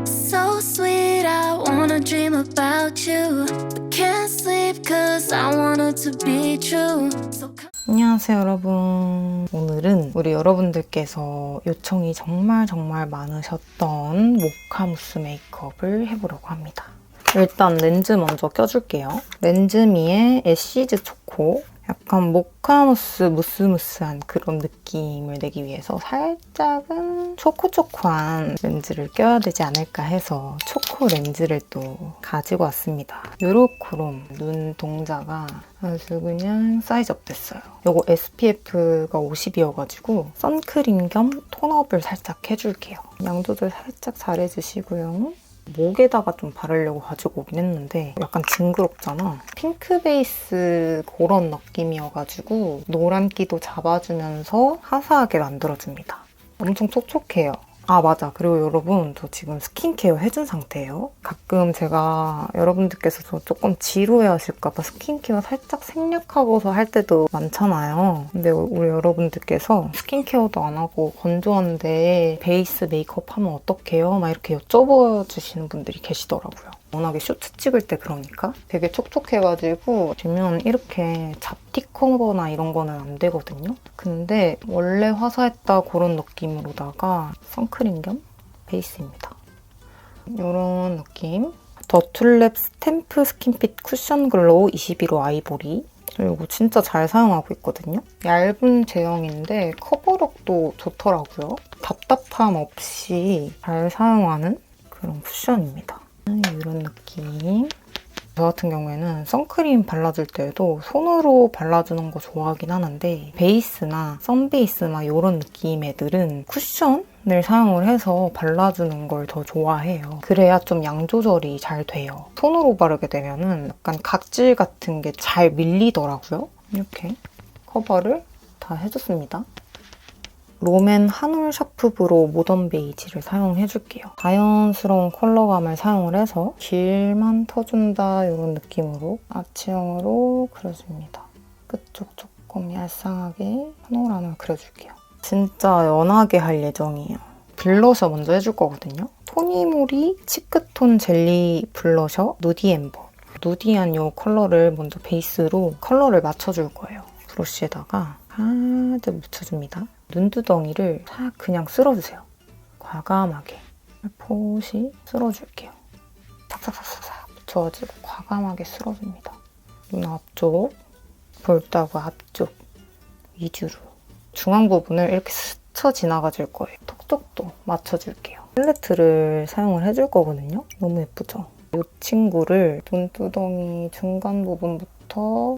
So sweet, I wanna dream about you, but can't sleep cause I want it to be true. 안녕하세요 여러분. 오늘은 우리 여러분들께서 요청이 정말 많으셨던 모카무스 메이크업을 해보려고 합니다. 일단 렌즈 먼저 껴줄게요. 렌즈미의 애쉬즈 초코. 약간 모카무스 무스무스한 그런 느낌을 내기 위해서 살짝은 초코초코한 렌즈를 껴야 되지 않을까 해서 초코 렌즈를 또 가지고 왔습니다. 요로코롬 눈동자가 아주 그냥 사이즈업 됐어요. 요거 SPF가 50이어가지고 선크림 겸 톤업을 살짝 해줄게요. 양 조절 살짝 잘해주시고요. 목에다가 좀 바르려고 가지고 오긴 했는데 약간 징그럽잖아. 핑크 베이스 그런 느낌이어가지고 노란기도 잡아주면서 화사하게 만들어줍니다. 엄청 촉촉해요. 아 맞아. 그리고 여러분 저 지금 스킨케어 해준 상태예요. 가끔 제가 여러분들께서 저 조금 지루해하실까봐 스킨케어 살짝 생략하고서 할 때도 많잖아요. 근데 우리 여러분들께서 스킨케어도 안 하고 건조한데 베이스 메이크업 하면 어떡해요? 막 이렇게 여쭤봐 주시는 분들이 계시더라고요. 워낙에 쇼츠 찍을 때 그러니까 되게 촉촉해가지고 지면 이렇게 잡티커버나 이런 거는 안 되거든요. 근데 원래 화사했다 그런 느낌으로다가 선크림 겸 베이스입니다. 이런 느낌. 더툴랩 스탬프 스킨핏 쿠션 글로우 21호 아이보리. 이거 진짜 잘 사용하고 있거든요. 얇은 제형인데 커버력도 좋더라고요. 답답함 없이 잘 사용하는 그런 쿠션입니다. 이런 느낌. 저 같은 경우에는 선크림 발라줄 때도 손으로 발라주는 거 좋아하긴 하는데 베이스나 선베이스나 이런 느낌 애들은 쿠션을 사용을 해서 발라주는 걸 더 좋아해요. 그래야 좀 양 조절이 잘 돼요. 손으로 바르게 되면은 약간 각질 같은 게 잘 밀리더라고요. 이렇게 커버를 다 해줬습니다. 롬앤 한올 샤프브로 모던 베이지를 사용해줄게요. 자연스러운 컬러감을 사용을 해서 길만 터준다 이런 느낌으로 아치형으로 그려줍니다. 끝쪽 조금 얄쌍하게 한올한올 그려줄게요. 진짜 연하게 할 예정이에요. 블러셔 먼저 해줄 거거든요. 토니모리 치크톤 젤리 블러셔 누디 엠버. 누디한 이 컬러를 먼저 베이스로 컬러를 맞춰줄 거예요. 브러쉬에다가 가득 묻혀줍니다. 눈두덩이를 싹 그냥 쓸어주세요. 과감하게 살포시 쓸어줄게요. 싹싹싹싹 붙여가지고 과감하게 쓸어줍니다. 눈 앞쪽, 볼따구 앞쪽 위주로 중앙 부분을 이렇게 스쳐 지나가줄 거예요. 톡톡도 맞춰줄게요. 팔레트를 사용을 해줄 거거든요. 너무 예쁘죠? 이 친구를 눈두덩이 중간 부분부터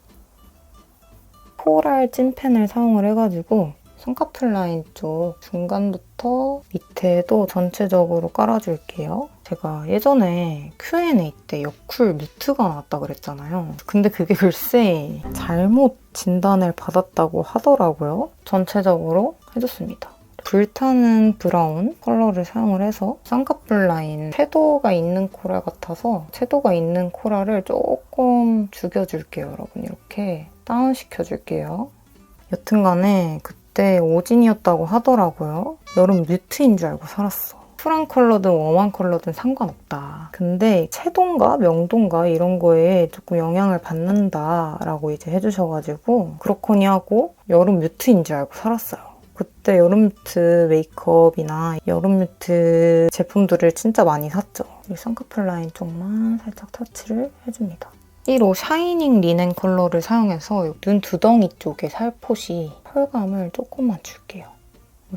코랄 찐펜을 사용을 해가지고 쌍꺼풀 라인 쪽 중간부터 밑에도 전체적으로 깔아줄게요. 제가 예전에 Q&A 때 여쿨 뮤트가 나왔다 그랬잖아요. 근데 그게 글쎄 잘못 진단을 받았다고 하더라고요. 전체적으로 해줬습니다. 불타는 브라운 컬러를 사용을 해서 쌍꺼풀 라인 섀도우가 있는 코랄 같아서 섀도우가 있는 코랄을 조금 죽여줄게요, 여러분. 이렇게 다운시켜줄게요. 여튼간에 그때 오진이었다고 하더라고요. 여름 뮤트인 줄 알고 살았어. 쿨한 컬러든 웜한 컬러든 상관없다. 근데 채도인가 명도인가 이런 거에 조금 영향을 받는다라고 이제 해주셔가지고 그렇거니 하고 여름 뮤트인 줄 알고 살았어요. 그때 여름 뮤트 메이크업이나 여름 뮤트 제품들을 진짜 많이 샀죠. 이 쌍꺼풀 라인 쪽만 살짝 터치를 해줍니다. 1호 샤이닝 리넨 컬러를 사용해서 눈 두덩이 쪽에 살포시 펄감을 조금만 줄게요.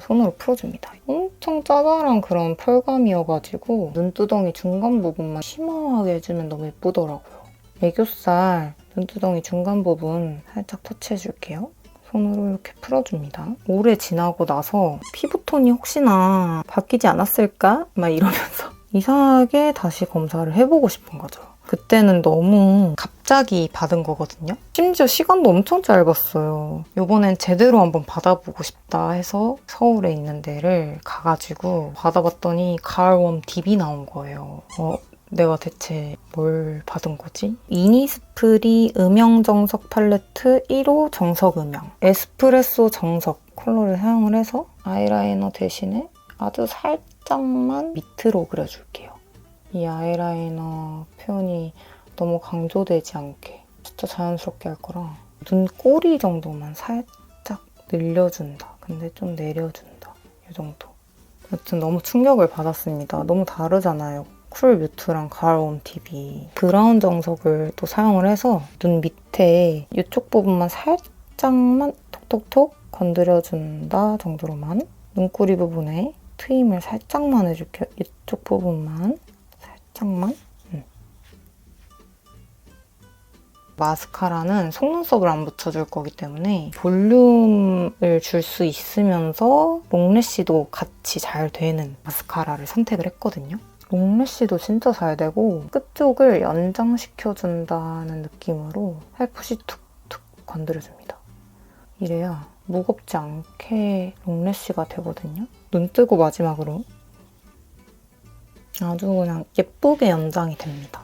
손으로 풀어줍니다. 엄청 짜잘한 그런 펄감이어가지고 눈두덩이 중간 부분만 심하게 해주면 너무 예쁘더라고요. 애교살 눈두덩이 중간 부분 살짝 터치해줄게요. 손으로 이렇게 풀어줍니다. 오래 지나고 나서 피부톤이 혹시나 바뀌지 않았을까? 막 이러면서 이상하게 다시 검사를 해보고 싶은 거죠. 그때는 너무 갑자기 받은 거거든요. 심지어 시간도 엄청 짧았어요. 이번엔 제대로 한번 받아보고 싶다 해서 서울에 있는 데를 가가지고 받아봤더니 가을웜 딥이 나온 거예요. 내가 대체 뭘 받은 거지? 이니스프리 음영정석 팔레트 1호 정석 음영 에스프레소 정석 컬러를 사용을 해서 아이라이너 대신에 아주 살짝만 밑으로 그려줄게요. 이 아이라이너 표현이 너무 강조되지 않게 진짜 자연스럽게 할 거라 눈꼬리 정도만 살짝 늘려준다. 근데 좀 내려준다. 이 정도. 여튼 너무 충격을 받았습니다. 너무 다르잖아요. 쿨 뮤트랑 가을 웜팁이 브라운 정석을 또 사용을 해서 눈 밑에 이쪽 부분만 살짝만 톡톡톡 건드려준다 정도로만 눈꼬리 부분에 트임을 살짝만 해줄게요. 이쪽 부분만 살짝만. 마스카라는 속눈썹을 안 붙여줄 거기 때문에 볼륨을 줄 수 있으면서 롱래쉬도 같이 잘 되는 마스카라를 선택을 했거든요. 롱래쉬도 진짜 잘 되고 끝쪽을 연장시켜준다는 느낌으로 살포시 툭툭 건드려줍니다. 이래야 무겁지 않게 롱래쉬가 되거든요. 눈 뜨고 마지막으로 아주 그냥 예쁘게 연장이 됩니다.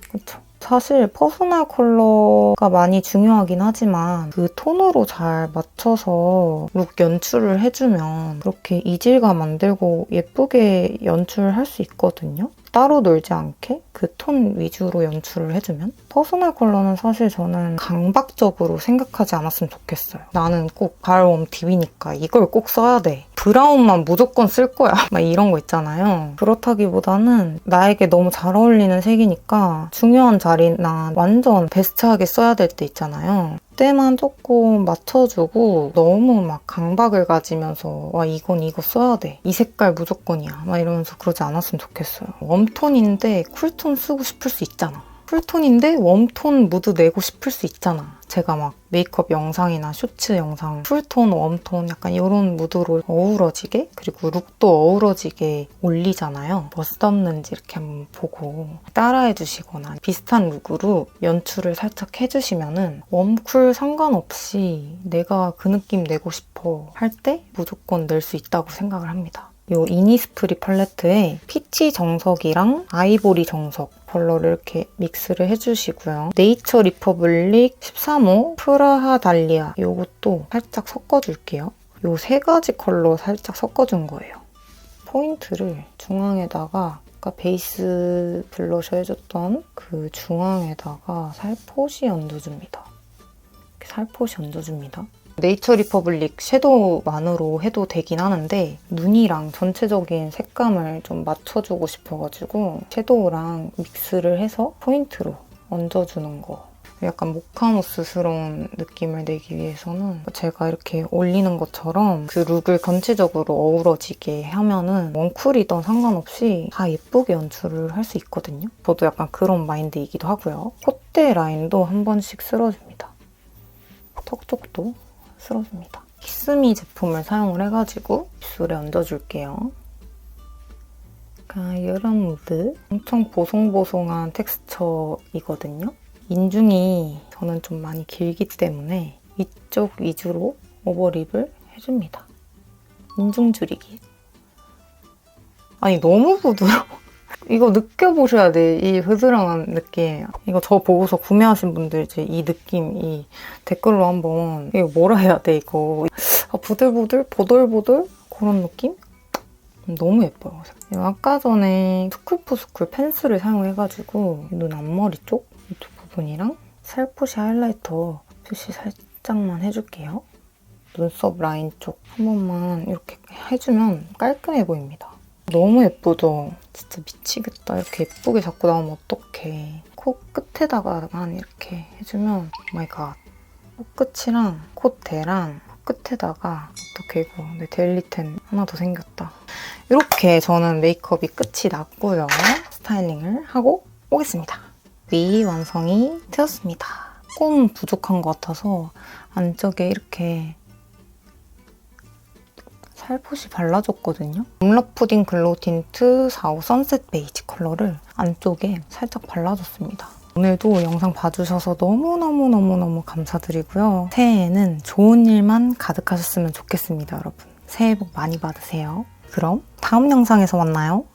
그쵸? 사실 퍼스널 컬러가 많이 중요하긴 하지만 그 톤으로 잘 맞춰서 룩 연출을 해주면 그렇게 이질감 안 들고 예쁘게 연출할 수 있거든요. 따로 놀지 않게 그 톤 위주로 연출을 해주면 퍼스널 컬러는 사실 저는 강박적으로 생각하지 않았으면 좋겠어요. 나는 꼭 가을 웜팁이니까 이걸 꼭 써야 돼. 브라운만 무조건 쓸 거야. 막 이런 거 있잖아요. 그렇다기보다는 나에게 너무 잘 어울리는 색이니까 중요한 자리나 완전 베스트하게 써야 될 때 있잖아요. 그때만 조금 맞춰주고 너무 막 강박을 가지면서 와 이건 이거 써야 돼. 이 색깔 무조건이야. 막 이러면서 그러지 않았으면 좋겠어요. 웜톤인데 쿨톤 쓰고 싶을 수 있잖아. 쿨톤인데 웜톤 무드 내고 싶을 수 있잖아. 제가 막 메이크업 영상이나 쇼츠 영상 쿨톤, 웜톤 약간 이런 무드로 어우러지게 그리고 룩도 어우러지게 올리잖아요. 뭐 썼는지 이렇게 한번 보고 따라해주시거나 비슷한 룩으로 연출을 살짝 해주시면은 웜쿨 상관없이 내가 그 느낌 내고 싶어 할 때 무조건 낼 수 있다고 생각을 합니다. 이 이니스프리 팔레트에 피치 정석이랑 아이보리 정석 컬러를 이렇게 믹스를 해주시고요. 네이처 리퍼블릭 13호 프라하 달리아 이것도 살짝 섞어줄게요. 이 세 가지 컬러 살짝 섞어준 거예요. 포인트를 중앙에다가 아까 베이스 블러셔 해줬던 그 중앙에다가 살포시 얹어줍니다. 이렇게 살포시 얹어줍니다. 네이처 리퍼블릭 섀도우만으로 해도 되긴 하는데 눈이랑 전체적인 색감을 좀 맞춰주고 싶어가지고 섀도우랑 믹스를 해서 포인트로 얹어주는 거. 약간 모카무스스러운 느낌을 내기 위해서는 제가 이렇게 올리는 것처럼 그 룩을 전체적으로 어우러지게 하면은 웜쿨이든 상관없이 다 예쁘게 연출을 할 수 있거든요. 저도 약간 그런 마인드이기도 하고요. 콧대 라인도 한 번씩 쓸어줍니다. 턱 쪽도 쓸어줍니다. 키스미 제품을 사용을 해가지고 입술에 얹어줄게요. 이런 무드. 엄청 보송보송한 텍스처이거든요. 인중이 저는 좀 많이 길기 때문에 이쪽 위주로 오버립을 해줍니다. 인중 줄이기. 아니 너무 부드러워. 이거 느껴보셔야 돼. 이 부드러운 느낌. 이거 저 보고서 구매하신 분들 이제 이 느낌, 이 댓글로 한번 이거 뭐라 해야 돼 이거. 부들부들, 보들보들 그런 느낌? 너무 예뻐요. 아까 전에 스쿨포스쿨 펜슬을 사용해가지고 눈 앞머리 쪽 이쪽 부분이랑 살포시 하이라이터 표시 살짝만 해줄게요. 눈썹 라인 쪽 한 번만 이렇게 해주면 깔끔해 보입니다. 너무 예쁘죠? 진짜 미치겠다. 이렇게 예쁘게 자꾸 나오면 어떡해. 코 끝에다가만 이렇게 해주면 오마이갓. 코끝이랑 콧대랑 끝에다가 어떡해 이거. 내 데일리텐 하나 더 생겼다. 이렇게 저는 메이크업이 끝이 났고요. 스타일링을 하고 오겠습니다. 위 완성이 되었습니다. 조금 부족한 것 같아서 안쪽에 이렇게 살포시 발라줬거든요. 홈러 푸딩 글로우 틴트 45 선셋 베이지 컬러를 안쪽에 살짝 발라줬습니다. 오늘도 영상 봐주셔서 너무너무너무너무 감사드리고요. 새해에는 좋은 일만 가득하셨으면 좋겠습니다, 여러분. 새해 복 많이 받으세요. 그럼 다음 영상에서 만나요.